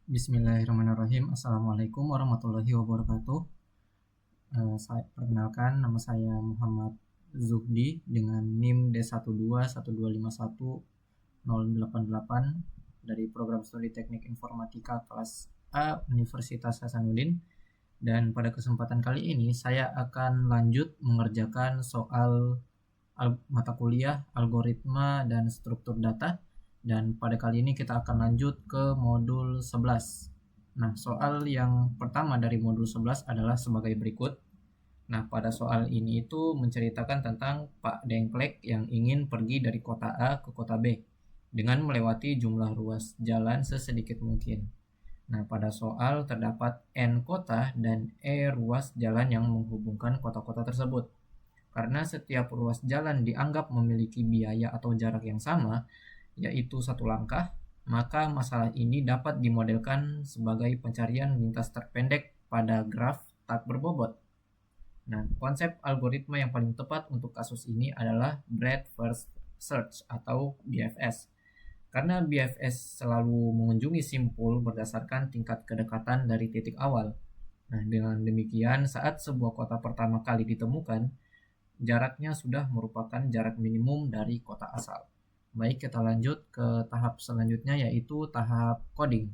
Bismillahirrahmanirrahim. Assalamualaikum warahmatullahi wabarakatuh. Saya perkenalkan, nama saya Muhammad Zuhdi dengan NIM D121251088 dari program studi Teknik Informatika kelas A Universitas Hasanuddin. Dan pada kesempatan kali ini saya akan lanjut mengerjakan soal mata kuliah algoritma dan struktur data. Dan pada kali ini kita akan lanjut ke modul 11. Nah, soal yang pertama dari modul 11 adalah sebagai berikut. Nah, pada soal ini itu menceritakan tentang Pak Dengklek yang ingin pergi dari kota A ke kota B dengan melewati jumlah ruas jalan sesedikit mungkin. Nah, pada soal terdapat N kota dan E ruas jalan yang menghubungkan kota-kota tersebut. Karena setiap ruas jalan dianggap memiliki biaya atau jarak yang sama, yaitu satu langkah, maka masalah ini dapat dimodelkan sebagai pencarian lintas terpendek pada graf tak berbobot. Nah, konsep algoritma yang paling tepat untuk kasus ini adalah Breadth First Search atau BFS. Karena BFS selalu mengunjungi simpul berdasarkan tingkat kedekatan dari titik awal. Nah, dengan demikian saat sebuah kota pertama kali ditemukan, jaraknya sudah merupakan jarak minimum dari kota asal. Baik, kita lanjut ke tahap selanjutnya yaitu tahap coding.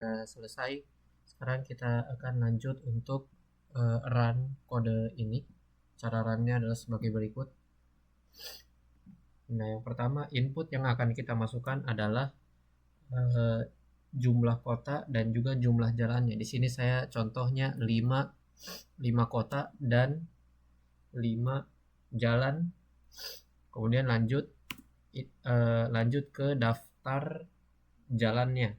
selesai. Sekarang kita akan lanjut untuk run kode ini. Cara runnya adalah sebagai berikut. Nah, yang pertama input yang akan kita masukkan adalah jumlah kota dan juga jumlah jalannya. Di sini saya contohnya 5 kota dan 5 jalan. Kemudian lanjut ke daftar jalannya,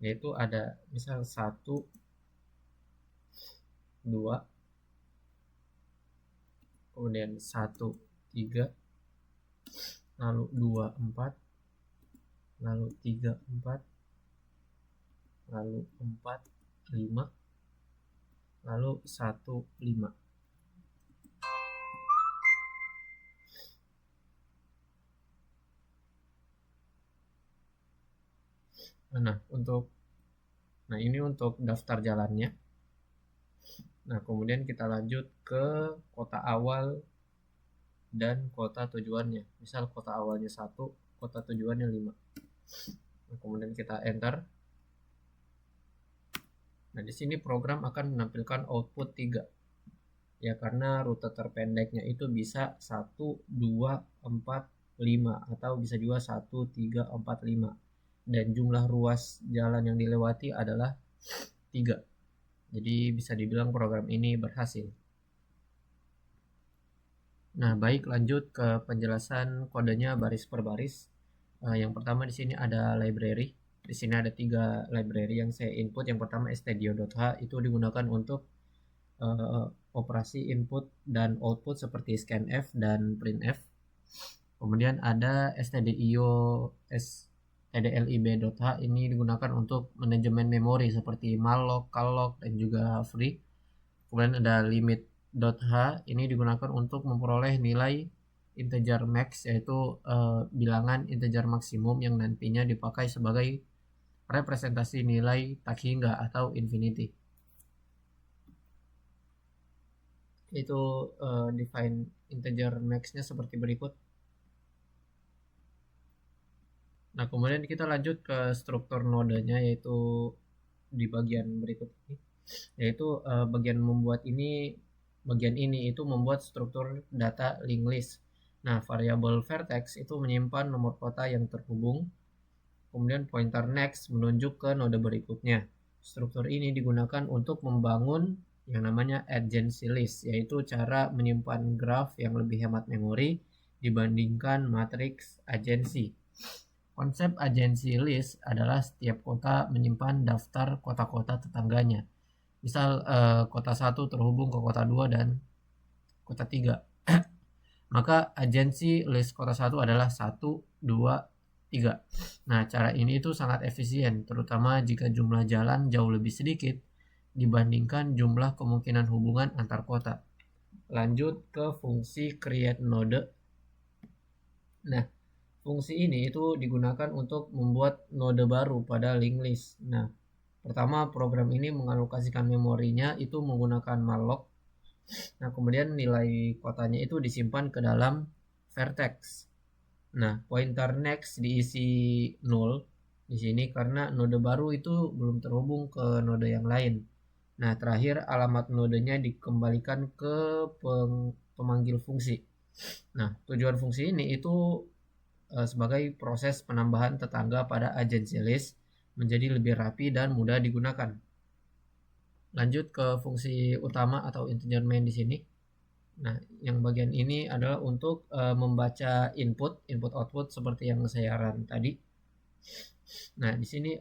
yaitu ada misal 1, 2, kemudian 1, 3, lalu 2, 4, lalu 3, 4, lalu 4, 5, lalu 1, 5. Nah, ini untuk daftar jalannya. Nah, kemudian kita lanjut ke kota awal dan kota tujuannya. Misal kota awalnya 1, kota tujuannya 5. Nah, kemudian kita enter. Nah, di sini program akan menampilkan output 3. Ya, karena rute terpendeknya itu bisa 1, 2, 4, 5 atau bisa juga 1, 3, 4, 5. Dan jumlah ruas jalan yang dilewati adalah 3. Jadi bisa dibilang program ini berhasil. Nah, baik, lanjut ke penjelasan kodenya baris per baris. Yang pertama di sini ada library. Di sini ada 3 library yang saya input. Yang pertama stdio.h itu digunakan untuk operasi input dan output seperti scanf dan printf. Kemudian ada stdlib.h ini digunakan untuk manajemen memori seperti malloc, calloc, dan juga free. Kemudian ada limit.h ini digunakan untuk memperoleh nilai integer max, yaitu bilangan integer maksimum yang nantinya dipakai sebagai representasi nilai tak hingga atau infinity. Itu define integer max-nya seperti berikut. Nah, kemudian kita lanjut ke struktur nodenya, yaitu di bagian berikut ini, yaitu bagian ini itu membuat struktur data linked list. Nah, variabel vertex itu menyimpan nomor kota yang terhubung, kemudian pointer next menunjuk ke node berikutnya. Struktur ini digunakan untuk membangun yang namanya adjacency list, yaitu cara menyimpan graf yang lebih hemat memori dibandingkan matriks adjacency. Konsep adjacency list adalah setiap kota menyimpan daftar kota-kota tetangganya. Misal kota 1 terhubung ke kota 2 dan kota 3. Maka adjacency list kota 1 adalah 1, 2, 3. Nah, cara ini itu sangat efisien, terutama jika jumlah jalan jauh lebih sedikit dibandingkan jumlah kemungkinan hubungan antar kota. Lanjut ke fungsi create node. Nah, fungsi ini itu digunakan untuk membuat node baru pada linked list. Nah, pertama program ini mengalokasikan memorinya itu menggunakan malloc. Nah, kemudian nilai kotanya itu disimpan ke dalam vertex. Nah, pointer next diisi 0 di sini karena node baru itu belum terhubung ke node yang lain. Nah, terakhir alamat nodenya dikembalikan ke pemanggil fungsi. Nah, tujuan fungsi ini itu sebagai proses penambahan tetangga pada adjacency list menjadi lebih rapi dan mudah digunakan. Lanjut ke fungsi utama atau integer main di sini. Nah, yang bagian ini adalah untuk membaca input output seperti yang saya run tadi. Nah, di sini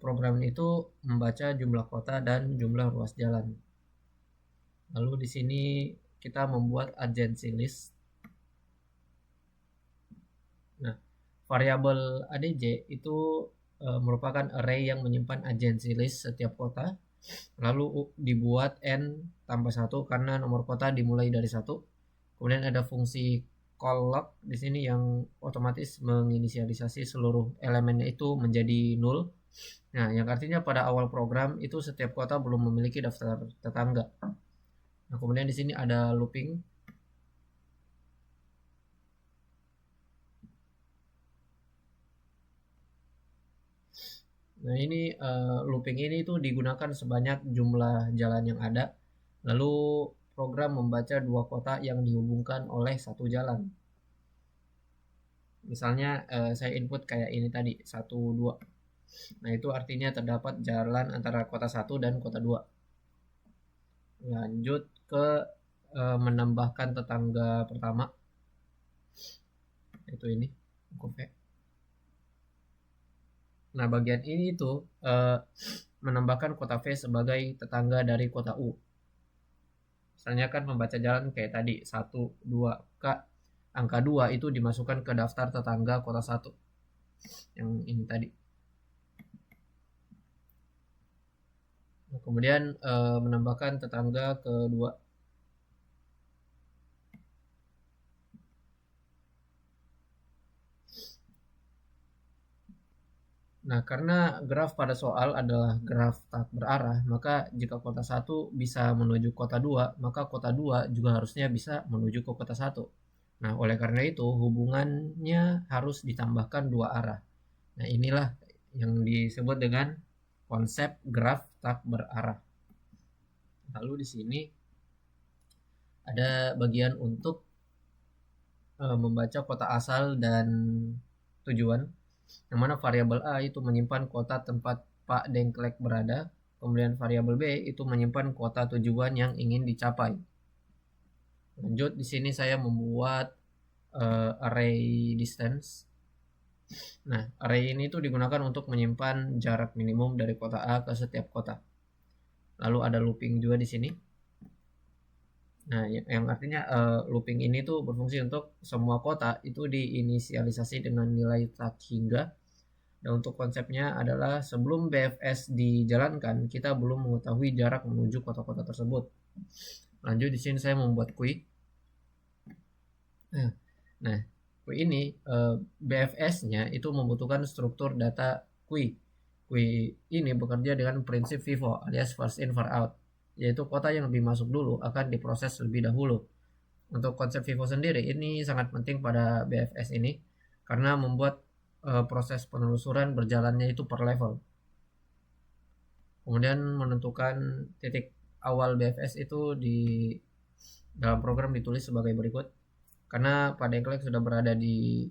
program itu membaca jumlah kota dan jumlah ruas jalan. Lalu di sini kita membuat adjacency list. Nah, variabel adj itu merupakan array yang menyimpan adjacency list setiap kota. Lalu dibuat n tambah 1 karena nomor kota dimulai dari 1. Kemudian ada fungsi calloc di sini yang otomatis menginisialisasi seluruh elemennya itu menjadi 0. Nah, yang artinya pada awal program itu setiap kota belum memiliki daftar tetangga. Nah, kemudian di sini ada looping. Nah ini looping ini tuh digunakan sebanyak jumlah jalan yang ada. Lalu program membaca dua kota yang dihubungkan oleh satu jalan. Misalnya saya input kayak ini tadi 1, 2. Nah itu artinya terdapat jalan antara kota 1 dan kota 2. Lanjut ke menambahkan tetangga pertama. Itu ini. Oke. Nah bagian ini tuh menambahkan kota V sebagai tetangga dari kota U. Misalnya kan membaca jalan kayak tadi 1, 2, angka 2 itu dimasukkan ke daftar tetangga kota 1. Yang ini tadi. Nah, kemudian menambahkan tetangga kedua. Nah, karena graf pada soal adalah graf tak berarah, maka jika kota 1 bisa menuju kota 2, maka kota 2 juga harusnya bisa menuju ke kota 1. Nah, oleh karena itu hubungannya harus ditambahkan dua arah. Nah, inilah yang disebut dengan konsep graf tak berarah. Lalu di sini ada bagian untuk membaca kota asal dan tujuan, yang mana variabel A itu menyimpan kota tempat Pak Dengklek berada, kemudian variabel B itu menyimpan kota tujuan yang ingin dicapai. Lanjut, di sini saya membuat array distance. Nah, array ini tuh digunakan untuk menyimpan jarak minimum dari kota A ke setiap kota. Lalu ada looping juga di sini. Nah, yang artinya looping ini tuh berfungsi untuk semua kota itu diinisialisasi dengan nilai tak hingga. Dan untuk konsepnya adalah sebelum BFS dijalankan, kita belum mengetahui jarak menuju kota-kota tersebut. Lanjut, di sini saya membuat kui. Nah, kui ini BFS-nya itu membutuhkan struktur data kui. Kui ini bekerja dengan prinsip FIFO alias first in first out, yaitu kota yang lebih masuk dulu akan diproses lebih dahulu. Untuk konsep FIFO sendiri ini sangat penting pada BFS ini karena membuat proses penelusuran berjalannya itu per level. Kemudian menentukan titik awal BFS itu di dalam program ditulis sebagai berikut. Karena Pak Dengklek sudah berada di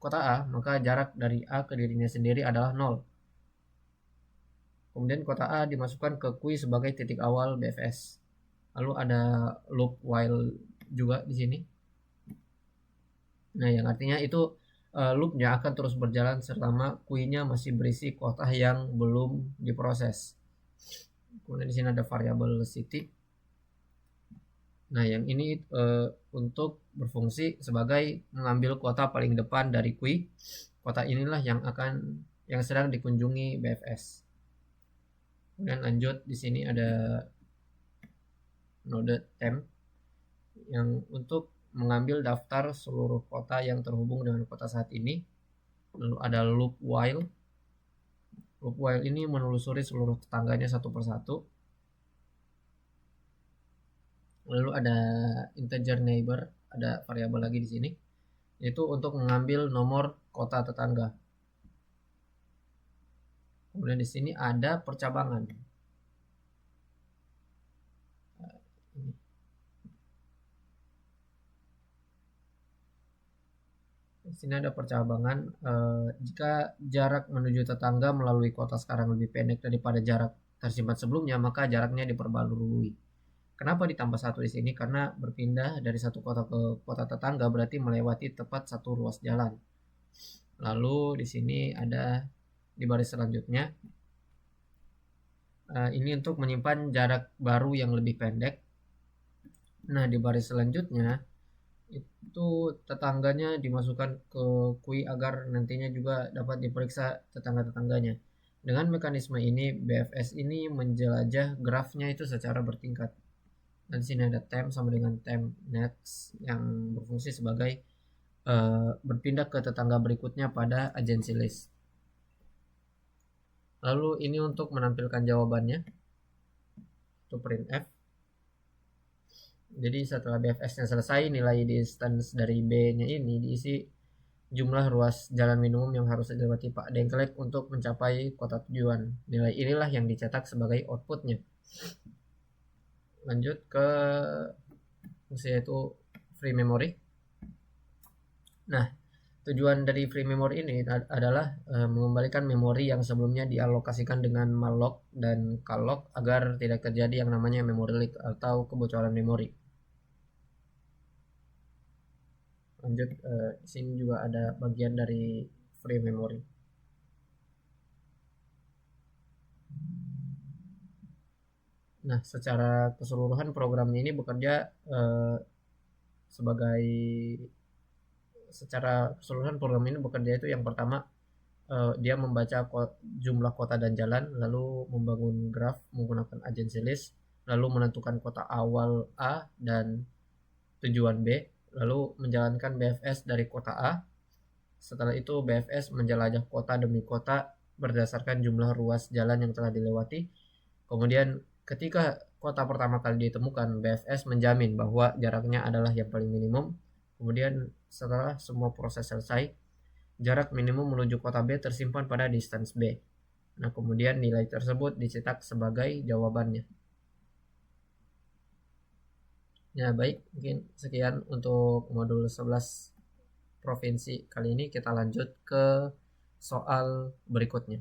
kota A, maka jarak dari A ke dirinya sendiri adalah 0. Kemudian kota A dimasukkan ke kui sebagai titik awal BFS. Lalu ada loop while juga di sini. Nah, yang artinya itu loopnya akan terus berjalan selama kuinya masih berisi kota yang belum diproses. Kemudian di sini ada variabel city. Nah, yang ini untuk berfungsi sebagai mengambil kota paling depan dari kui. Kota inilah yang sedang dikunjungi BFS. Kemudian lanjut, di sini ada node temp yang untuk mengambil daftar seluruh kota yang terhubung dengan kota saat ini. Lalu ada loop while. Loop while ini menelusuri seluruh tetangganya satu persatu. Lalu ada integer neighbor, ada variabel lagi di sini, yaitu untuk mengambil nomor kota tetangga. Kemudian di sini ada percabangan. Di sini ada percabangan. Jika jarak menuju tetangga melalui kota sekarang lebih pendek daripada jarak tersimpan sebelumnya, maka jaraknya diperbarui. Kenapa ditambah satu di sini? Karena berpindah dari satu kota ke kota tetangga berarti melewati tepat satu ruas jalan. Lalu di sini ada di baris selanjutnya. Ini untuk menyimpan jarak baru yang lebih pendek. Nah, di baris selanjutnya itu tetangganya dimasukkan ke kui agar nantinya juga dapat diperiksa tetangga-tetangganya. Dengan mekanisme ini, BFS ini menjelajah grafnya itu secara bertingkat. Dan di sini ada temp sama dengan temp next yang berfungsi sebagai berpindah ke tetangga berikutnya pada agency list. Lalu ini untuk menampilkan jawabannya, itu printf. Jadi setelah BFS-nya selesai, nilai distance dari B-nya ini diisi jumlah ruas jalan minimum yang harus dilewati Pak Dengklek untuk mencapai kota tujuan. Nilai inilah yang dicetak sebagai outputnya. Lanjut ke fungsi yaitu free memory. Nah, tujuan dari free memory ini adalah mengembalikan memori yang sebelumnya dialokasikan dengan malloc dan calloc agar tidak terjadi yang namanya memory leak atau kebocoran memori. Lanjut, sini juga ada bagian dari free memory. Nah, secara keseluruhan program ini bekerja sebagai secara keseluruhan program ini bekerja itu yang pertama dia membaca jumlah kota dan jalan, lalu membangun graf menggunakan agency list, lalu menentukan kota awal A dan tujuan B, lalu menjalankan BFS dari kota A. Setelah itu BFS menjelajah kota demi kota berdasarkan jumlah ruas jalan yang telah dilewati. Kemudian ketika kota pertama kali ditemukan, BFS menjamin bahwa jaraknya adalah yang paling minimum. Kemudian setelah semua proses selesai, jarak minimum menuju kota B tersimpan pada distance B. Nah, kemudian nilai tersebut dicetak sebagai jawabannya. Ya, baik. Mungkin sekian untuk modul 11 provinsi. Kali ini kita lanjut ke soal berikutnya.